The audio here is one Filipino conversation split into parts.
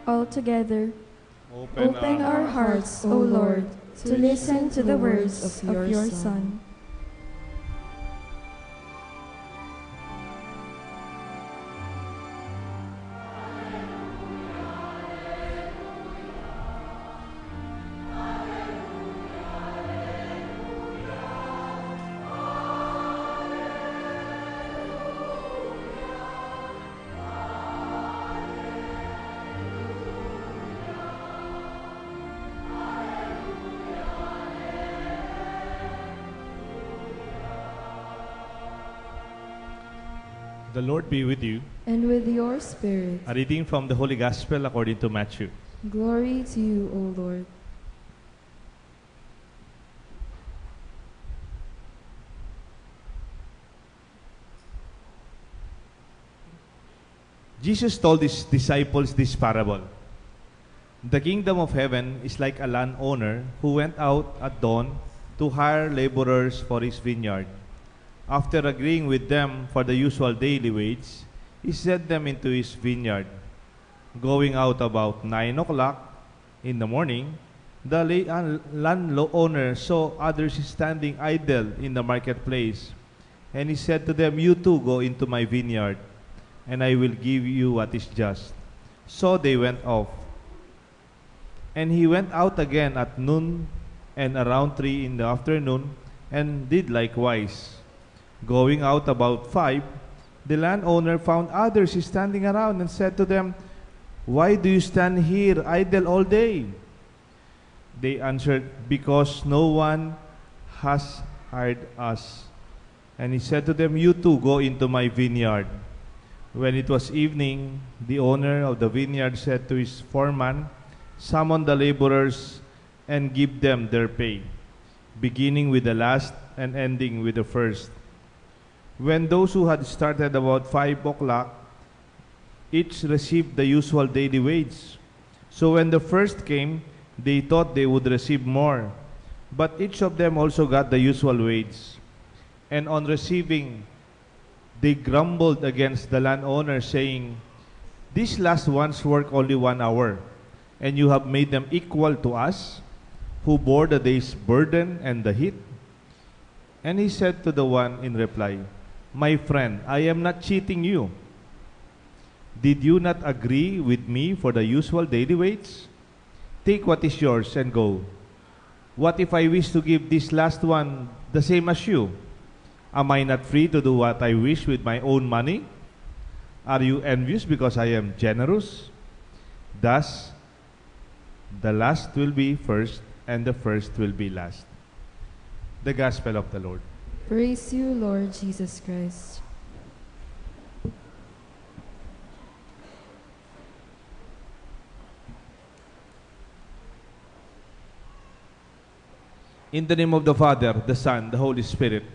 Altogether, open our hearts, O Lord, to listen to the words of your Son. The Lord be with you. And with your spirit. A reading from the Holy Gospel according to Matthew. Glory to you, O Lord. Jesus told his disciples this parable. The kingdom of heaven is like a landowner who went out at dawn to hire laborers for his vineyard. After agreeing with them for the usual daily wage, he sent them into his vineyard. Going out about 9 o'clock in the morning, the landowner saw others standing idle in the marketplace, and he said to them, "You too go into my vineyard, and I will give you what is just." So they went off. And he went out again at noon and around 3 in the afternoon, and did likewise. Going out about 5, the landowner found others standing around and said to them, "Why do you stand here idle all day?" They answered, "Because no one has hired us." And he said to them, "You too go into my vineyard." When it was evening, the owner of the vineyard said to his foreman, "Summon the laborers and give them their pay, beginning with the last and ending with the first." When those who had started about 5 o'clock, each received the usual daily wage. So when the first came, they thought they would receive more, but each of them also got the usual wage. And on receiving, they grumbled against the landowner, saying, "These last ones work only 1 hour, and you have made them equal to us, who bore the day's burden and the heat." And he said to the one in reply, "My friend, I am not cheating you. Did you not agree with me for the usual daily wage? Take what is yours and go. What if I wish to give this last one the same as you? Am I not free to do what I wish with my own money? Are you envious because I am generous?" Thus, the last will be first, and the first will be last. The Gospel of the Lord. Praise you, Lord Jesus Christ. In the name of the Father, the Son, the Holy Spirit.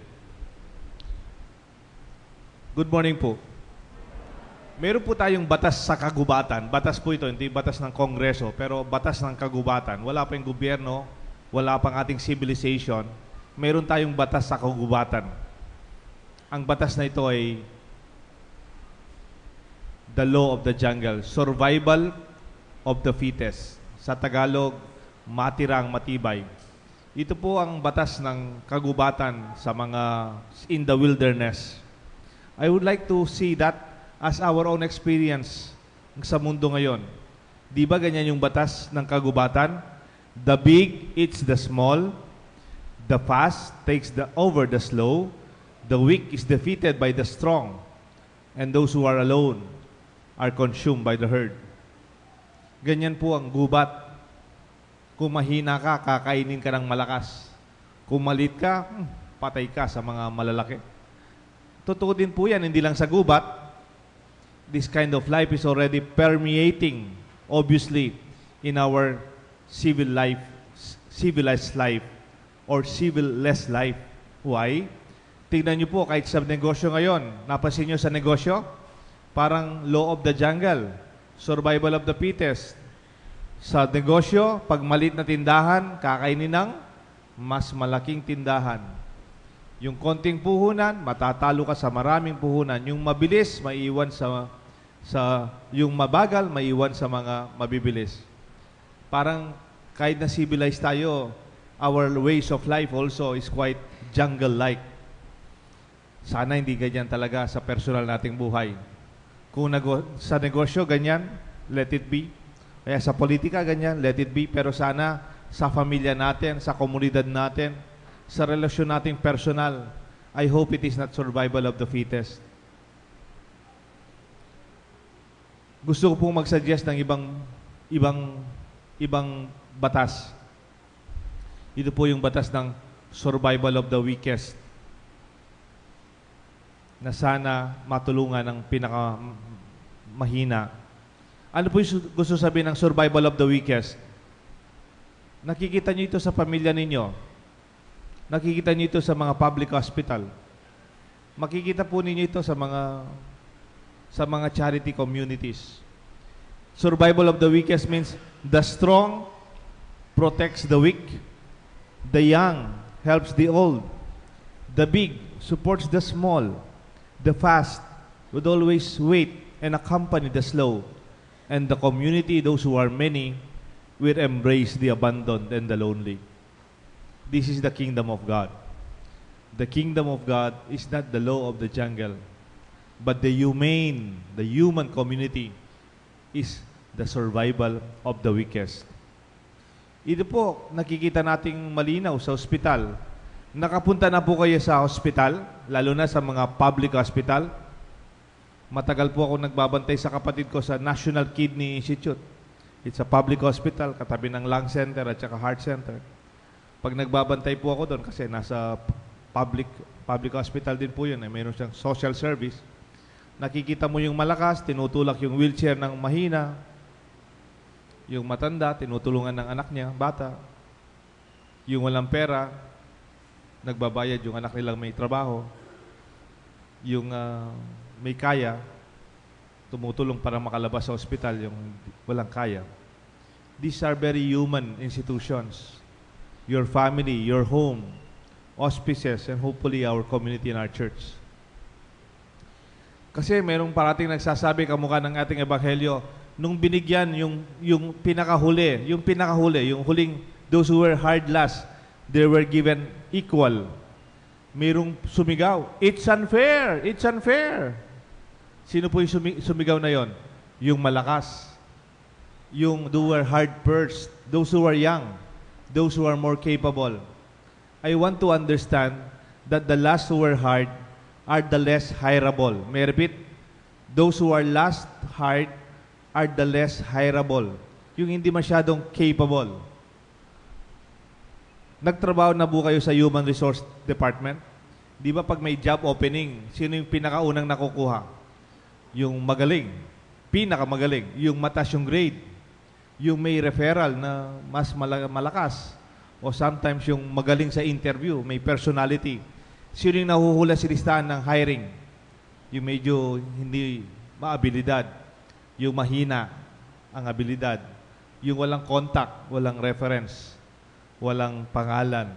Good morning po. Meron po tayong batas sa kagubatan. Batas po ito, hindi batas ng Kongreso, pero batas ng kagubatan. Wala pa yung gobyerno, wala pang ating civilization. Meron tayong batas sa kagubatan. Ang batas na ito ay the law of the jungle, survival of the fittest. Sa Tagalog, matirang matibay. Ito po ang batas ng kagubatan sa mga in the wilderness. I would like to see that as our own experience sa mundo ngayon. Di ba ganyan yung batas ng kagubatan? The big eats the small, the fast takes over the slow, the weak is defeated by the strong, and those who are alone are consumed by the herd. Ganyan po ang gubat. Kung mahina ka, kakainin ka ng malakas. Kung malit ka, patay ka sa mga malalaki. Totoo din po yan, hindi lang sa gubat. This kind of life is already permeating, obviously, in our civilized life, or civil-less life. Why? Tingnan nyo po, kahit sa negosyo ngayon, napansin nyo sa negosyo, parang law of the jungle, survival of the fittest. Sa negosyo, pag maliit na tindahan, kakainin ng mas malaking tindahan. Yung konting puhunan, matatalo ka sa maraming puhunan. Yung mabilis, maiiwan sa yung mabagal, maiwan sa mga mabibilis. Parang kahit na civilized tayo, our ways of life also is quite jungle-like. Sana hindi ganyan talaga sa personal nating buhay. Kung sa negosyo, ganyan, let it be. Kaya sa politika, ganyan, let it be. Pero sana sa pamilya natin, sa komunidad natin, sa relasyon nating personal, I hope it is not survival of the fittest. Gusto ko pong mag-suggest ng ibang batas. Ito po yung batas ng survival of the weakest, na sana matulungan ng pinakamahina. Ano po yung gusto sabihin ng survival of the weakest? Nakikita niyo ito sa pamilya ninyo. Nakikita niyo ito sa mga public hospital. Makikita po ninyo ito sa mga charity communities. Survival of the weakest means the strong protects the weak, the young helps the old, the big supports the small, the fast would always wait and accompany the slow, and the community, those who are many, will embrace the abandoned and the lonely. This is the kingdom of God. The kingdom of God is not the law of the jungle, but the human community is the survival of the weakest. Ito po, nakikita nating malinaw sa ospital. Nakapunta na po kayo sa ospital, lalo na sa mga public hospital. Matagal po ako nagbabantay sa kapatid ko sa National Kidney Institute. It's a public hospital, katabi ng lung center at saka heart center. Pag nagbabantay po ako doon, kasi nasa public hospital din po yun, mayroon siyang social service. Nakikita mo yung malakas, tinutulak yung wheelchair ng mahina. Yung matanda, tinutulungan ng anak niya, bata. Yung walang pera, nagbabayad yung anak nilang may trabaho. Yung may kaya, tumutulong para makalabas sa ospital yung walang kaya. These are very human institutions. Your family, your home, auspices, and hopefully our community and our church. Kasi merong parating nagsasabi kamukha ng ating ebanghelyo, nung binigyan yung pinakahuli, yung huling, those who were hard last, they were given equal. Merong sumigaw, it's unfair, it's unfair. Sino po yung sumigaw na yon? Yung malakas. Yung those who are hard-pressed, those who are young, those who are more capable. I want to understand that the last who are hard are the less hireable. May I repeat? Those who are last hard are the less hireable. Yung hindi masyadong capable. Nagtrabaho na po kayo sa Human Resource Department? Di ba pag may job opening, sino yung pinakaunang nakukuha? Yung magaling, pinakamagaling, yung mataas yung grade, yung may referral na mas malakas, o sometimes yung magaling sa interview, may personality. Sino yung nahuhula sa listahan ng hiring? Yung medyo hindi maabilidad, yung mahina ang abilidad, yung walang contact, walang reference, walang pangalan.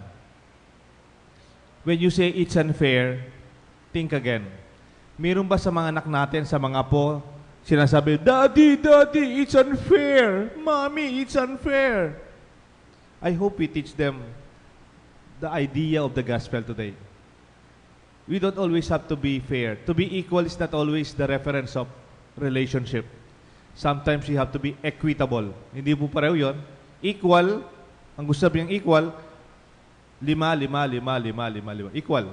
When you say it's unfair, think again. Meron ba sa mga anak natin, sa mga apo, sinasabi, Daddy, Daddy, it's unfair. Mommy, it's unfair. I hope we teach them the idea of the gospel today. We don't always have to be fair. To be equal is not always the reference of relationship. Sometimes you have to be equitable. Hindi po pareho yun. Equal, ang gusto sabihin equal, 5, 5, 5, 5, 5, 5. Equal.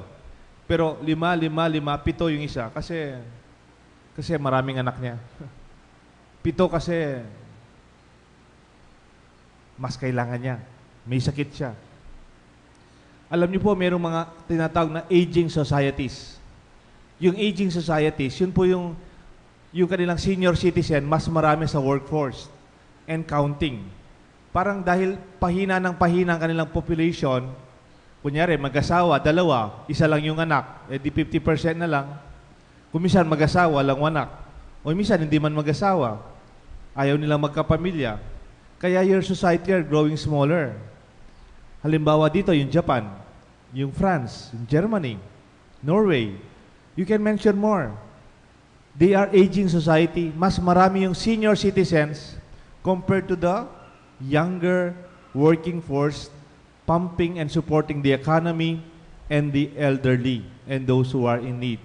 Pero 5, 5, 5, 7 yung isa. Kasi maraming anak niya. 7 kasi mas kailangan niya. May sakit siya. Alam niyo po, mayroong mga tinatawag na aging societies. Yung aging societies, yun po yung kanilang senior citizen, mas marami sa workforce and counting. Parang dahil pahina ng pahina ang kanilang population, kunyari, mag-asawa, 2, isa lang yung anak, di 50% na lang. Kung minsan mag-asawa, lang anak. O minsan hindi man mag-asawa, ayaw nilang magkapamilya. Kaya your society are growing smaller. Halimbawa dito, yung Japan, yung France, yung Germany, Norway. You can mention more. They are aging society. Mas marami yung senior citizens compared to the younger working force pumping and supporting the economy and the elderly and those who are in need.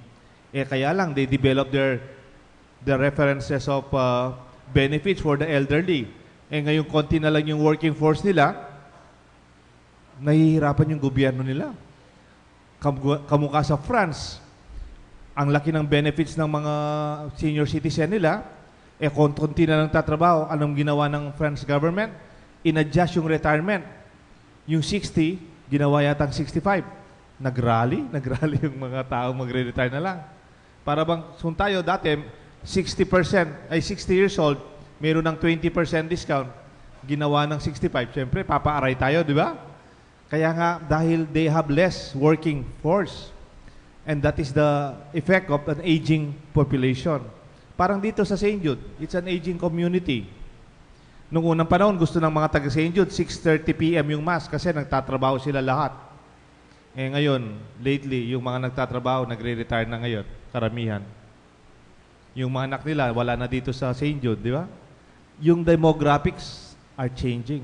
Kaya lang, they develop the references of benefits for the elderly. Ngayon, konti na lang yung working force nila, nahihirapan yung gobyerno nila. Kamukha sa France, ang laki ng benefits ng mga senior citizen nila, konti na lang tatrabaho. Anong ginawa ng French government? In-adjust yung retirement. Yung 60, ginawa yatang 65. Nag-rally yung mga tao magre-retire na lang. Para bang, tayo dati, 60% 60 years old, meron ng 20% discount, ginawa ng 65. Siyempre, papaaray tayo, di ba? Kaya nga, dahil they have less working force. And that is the effect of an aging population. Parang dito sa St. Jude, it's an aging community. Noong unang panahon, gusto ng mga taga St. Jude, 6:30 p.m. yung mass kasi nagtatrabaho sila lahat. Ngayon, lately, yung mga nagtatrabaho, nagre-retire na ngayon, karamihan. Yung mga anak nila, wala na dito sa St. Jude, di ba? Yung demographics are changing.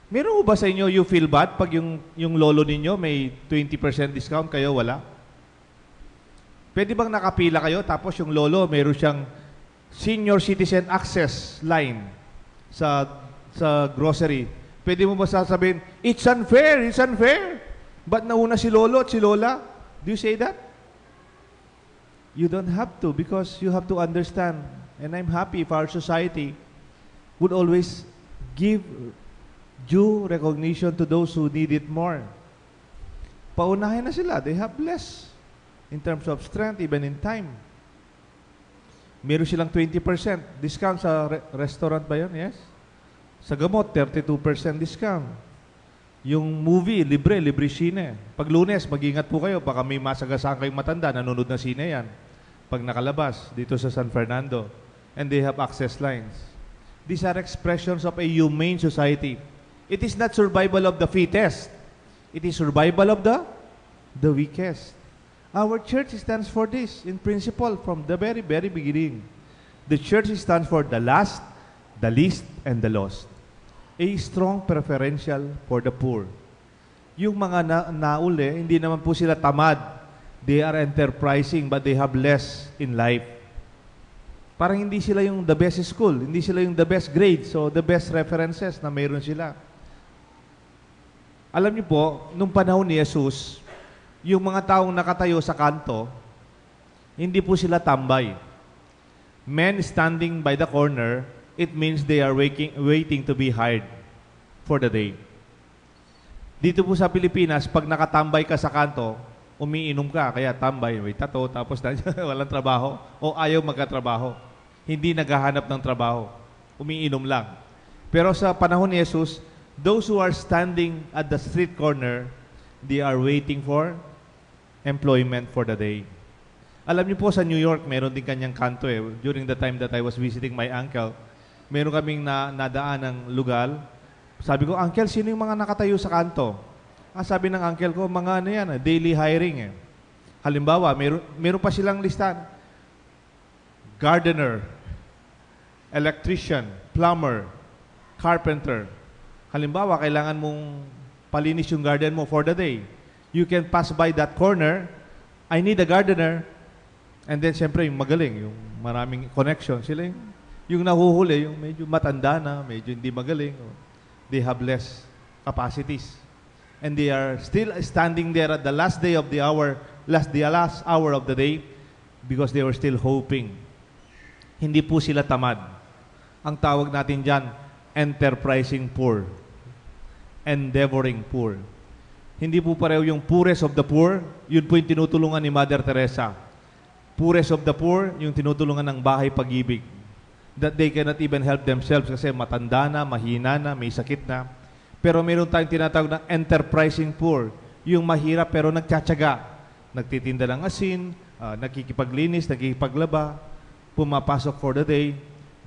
Meron ba sa inyo, you feel bad pag yung lolo ninyo may 20% discount, kayo wala? Pwede bang nakapila kayo tapos yung lolo meron siyang senior citizen access line sa grocery? Pwede mo ba sasabihin, it's unfair, it's unfair. Ba't nauna si lolo at si lola? Do you say that? You don't have to because you have to understand. And I'm happy if our society would always give due recognition to those who need it more. Paunahin na sila. They have less in terms of strength, even in time. Meron silang 20% discount sa restaurant ba yun? Yes? Sa gamot, 32% discount. Yung movie, libre sine. Pag Lunes, mag-ingat po kayo. Baka may masagasaan kayong matanda, nanonood na sine yan. Pag nakalabas, dito sa San Fernando. And they have access lines. These are expressions of a humane society. It is not survival of the fittest. It is survival of the weakest. Our church stands for this in principle from the very, very beginning. The church stands for the last, the least, and the lost. A strong preferential for the poor. Yung mga nauli, hindi naman po sila tamad. They are enterprising but they have less in life. Parang hindi sila yung the best school, hindi sila yung the best grade, so the best references na mayroon sila. Alam niyo po, nung panahon ni Jesus, yung mga taong nakatayo sa kanto, hindi po sila tambay. Men standing by the corner, it means they are waiting to be hired for the day. Dito po sa Pilipinas, pag nakatambay ka sa kanto, umiinom ka, kaya tambay, may tato, tapos walang trabaho, o ayaw magkatrabaho. Hindi naghahanap ng trabaho. Umiinom lang. Pero sa panahon ni Jesus, those who are standing at the street corner, they are waiting for employment for the day. Alam niyo po sa New York, meron din kanyang kanto eh. During the time that I was visiting my uncle, meron kaming nadaan ng lugar. Sabi ko, Uncle, sino yung mga nakatayo sa kanto? Sabi ng uncle ko, mga ano yan, daily hiring eh. Halimbawa, meron pa silang listahan. Gardener, electrician, plumber, carpenter. Halimbawa, kailangan mong palinis yung garden mo for the day. You can pass by that corner, I need a gardener, and then siyempre yung magaling, yung maraming connection. Sila yung nahuhuli, yung medyo matanda na, medyo hindi magaling. They have less capacities. And they are still standing there at the last day of the hour, last hour of the day, because they were still hoping. Hindi po sila tamad. Ang tawag natin dyan, enterprising poor. Endeavoring poor. Hindi po pareho yung poorest of the poor, yun po yung tinutulungan ni Mother Teresa. Poorest of the poor, yung tinutulungan ng Bahay Pag-ibig. That they cannot even help themselves kasi matanda na, mahina na, may sakit na. Pero meron tayong tinatawag na enterprising poor, yung mahirap pero nagtsatsaga. Nagtitinda ng asin, nakikipaglinis, nakikipaglaba, pumapasok for the day.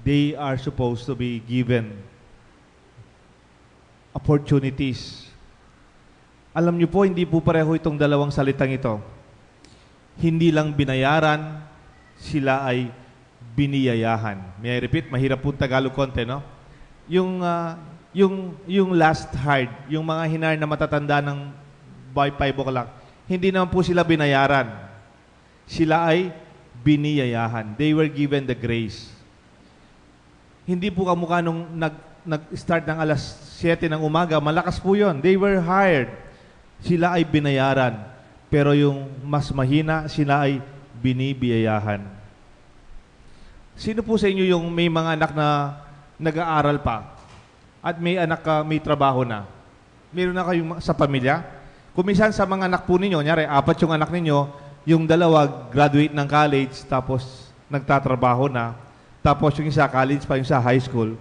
They are supposed to be given opportunities. Alam niyo po, hindi po pareho itong dalawang salitang ito. Hindi lang binayaran, sila ay biniyayahan. May I repeat? Mahirap po Tagalog konti, no? Yung last hard, yung mga hinar na matatanda ng by 5 o'clock, hindi naman po sila binayaran. Sila ay biniyayahan. They were given the grace. Hindi po kamukha nung nag-start ng alas 7 ng umaga, malakas po yon. They were hired. Sila ay binayaran. Pero yung mas mahina, sila ay binibiyayahan. Sino po sa inyo yung may mga anak na nag-aaral pa at may anak ka, may trabaho na? Meron na kayong sa pamilya? Kumisan sa mga anak po ninyo, nyari, 4 yung anak ninyo, yung 2 graduate ng college, tapos nagtatrabaho na, tapos yung isa college pa, yung isa high school.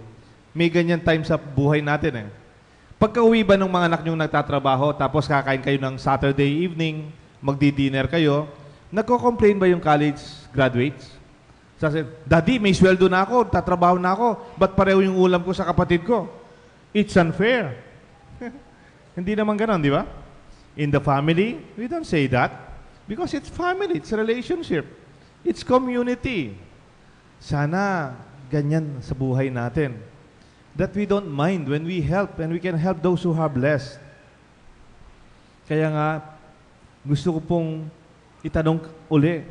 May ganyan time sa buhay natin eh. Pagka-uwi ba ng mga anak nyong nagtatrabaho, tapos kakain kayo ng Saturday evening, magdi-dinner kayo, nagko-complain ba yung college graduates? Sabi, Daddy, may sweldo na ako, tatrabaho na ako, ba't pareho yung ulam ko sa kapatid ko? It's unfair. Hindi naman ganon, di ba? In the family, we don't say that. Because it's family, it's a relationship. It's community. Sana ganyan sa buhay natin. That we don't mind when we help and we can help those who are blessed. Kaya nga, gusto ko pong itanong uli.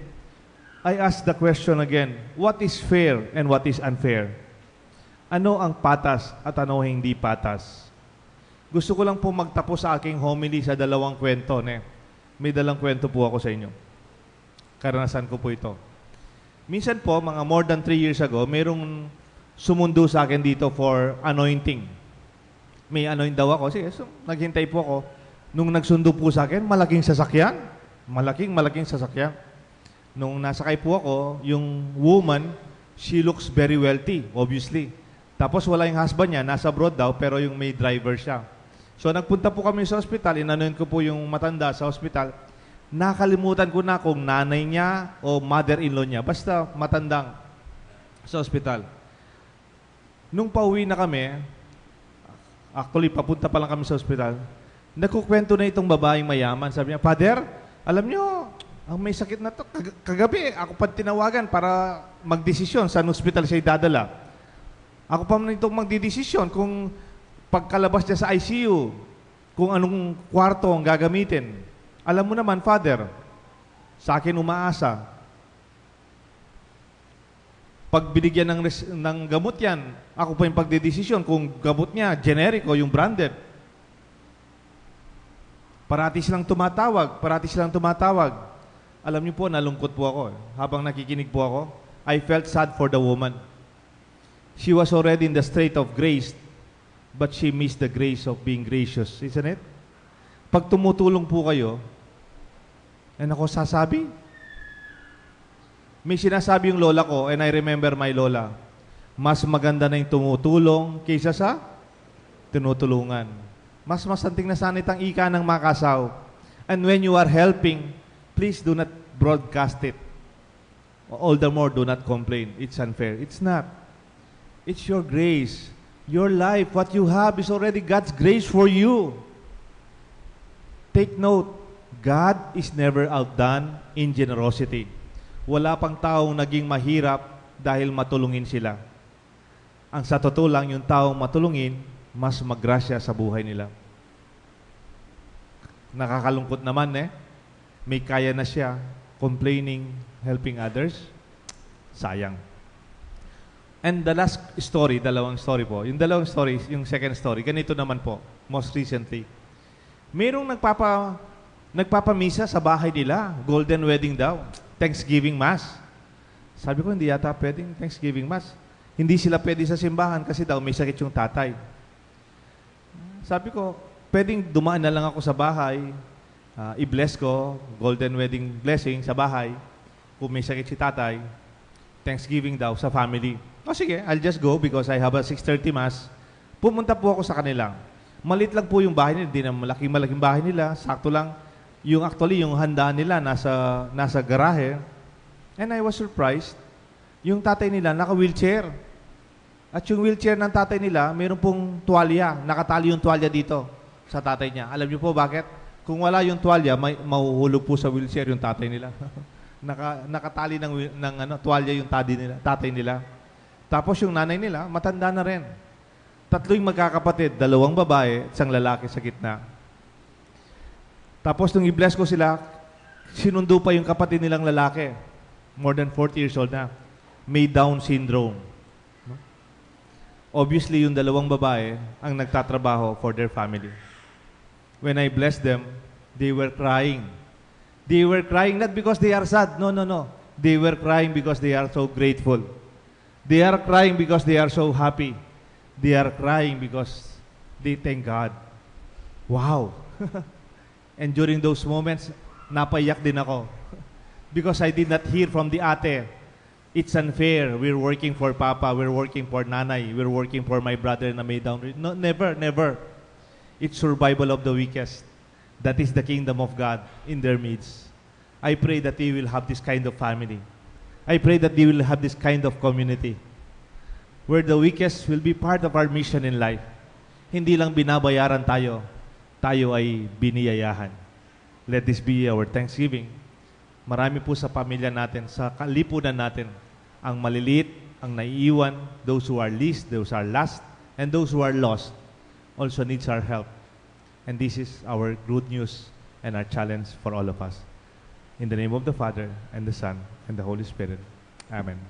I ask the question again, what is fair and what is unfair? Ano ang patas at ano hindi patas? Gusto ko lang po magtapos sa aking homily sa 2 kwento. May 2 kwento po ako sa inyo. Karanasan ko po ito. Minsan po, mga more than 3 years ago, mayroong sumundo sa akin dito for anointing. May anoint daw ako. Sige, so, naghintay po ako. Nung nagsundo po sa akin, malaking sasakyan. Malaking sasakyan. Nung nasakay po ako, yung woman, she looks very wealthy, obviously. Tapos wala yung husband niya, nasa abroad daw, pero yung may driver siya. So nagpunta po kami sa ospital, inanoin ko po yung matanda sa ospital. Nakalimutan ko na kung nanay niya o mother-in-law niya. Basta matandang sa ospital. Nung pauwi na kami, actually papunta pa lang kami sa ospital, nagkukwento na itong babaeng mayaman. Sabi niya, Father, alam niyo, ang may sakit na to, kagabi, ako pa tinawagan para magdesisyon saan ospital siya idadala. Ako pa man itong magdidesisyon kung pagkalabas niya sa ICU, kung anong kwarto ang gagamitin. Alam mo naman, Father, sa akin umaasa. Pag binigyan ng gamot yan, ako pa yung pagdidesisyon kung gamot niya, generic o yung branded. Parati silang tumatawag. Alam niyo po, nalungkot po ako. Habang nakikinig po ako, I felt sad for the woman. She was already in the state of grace, but she missed the grace of being gracious. Isn't it? Pag tumutulong po kayo, ako sasabi? May sinasabi yung lola ko, and I remember my lola, mas maganda na yung tumutulong kaysa sa tinutulungan. Mas masanting na sanit ang ika ng makasaw. And when you are helping, please do not broadcast it. All the more, do not complain. It's unfair. It's not. It's your grace. Your life, what you have is already God's grace for you. Take note, God is never outdone in generosity. Wala pang taong naging mahirap dahil matulungin sila. Ang sa totoo lang, yung taong matulungin, mas maggrasya sa buhay nila. Nakakalungkot naman may kaya na siya, complaining, helping others. Sayang. And the last story, 2 story po. Yung 2 stories, yung second story, ganito naman po, most recently. Mayroong nagpapamisa sa bahay nila, golden wedding daw, Thanksgiving Mass. Sabi ko, hindi yata pwedeng Thanksgiving Mass. Hindi sila pwede sa simbahan kasi daw may sakit yung tatay. Sabi ko, pwedeng dumaan na lang ako sa bahay, i-bless ko, golden wedding blessing sa bahay. Kung may sakit si tatay, Thanksgiving daw sa family. O sige, I'll just go because I have a 6:30 Mass. Pumunta po ako sa kanila. Malit lang po yung bahay nila, hindi na malaking bahay nila, sakto lang. Yung handaan nila nasa garahe. And I was surprised. Yung tatay nila naka-wheelchair. At yung wheelchair ng tatay nila, mayroon pong tuwalya. Nakatali yung tuwalya dito sa tatay niya. Alam niyo po bakit? Kung wala yung tuwalya, mahuhulog po sa wheelchair yung tatay nila. nakatali ng tuwalya yung tatay nila. Tapos yung nanay nila, matanda na rin. 3 magkakapatid, 2 babae, at 1 lalaki sa gitna. Tapos nung i-bless ko sila, sinundo pa yung kapatid nilang lalaki. More than 40 years old na. May Down syndrome. No? Obviously, yung 2 babae ang nagtatrabaho for their family. When I blessed them, they were crying. They were crying not because they are sad. No. They were crying because they are so grateful. They are crying because they are so happy. They are crying because they thank God. Wow! And during those moments, napaiyak din ako. Because I did not hear from the ate, it's unfair. We're working for Papa. We're working for Nanay. We're working for my brother na may Down. No, never. It's survival of the weakest. That is the kingdom of God in their midst. I pray that they will have this kind of family. I pray that they will have this kind of community where the weakest will be part of our mission in life. Hindi lang binabayaran tayo ay biniyayahan. Let this be our thanksgiving. Marami po sa pamilya natin, sa kalipunan natin, ang maliliit, ang naiiwan, those who are least, those who are last, and those who are lost also needs our help. And this is our good news and our challenge for all of us. In the name of the Father, and the Son, and the Holy Spirit. Amen.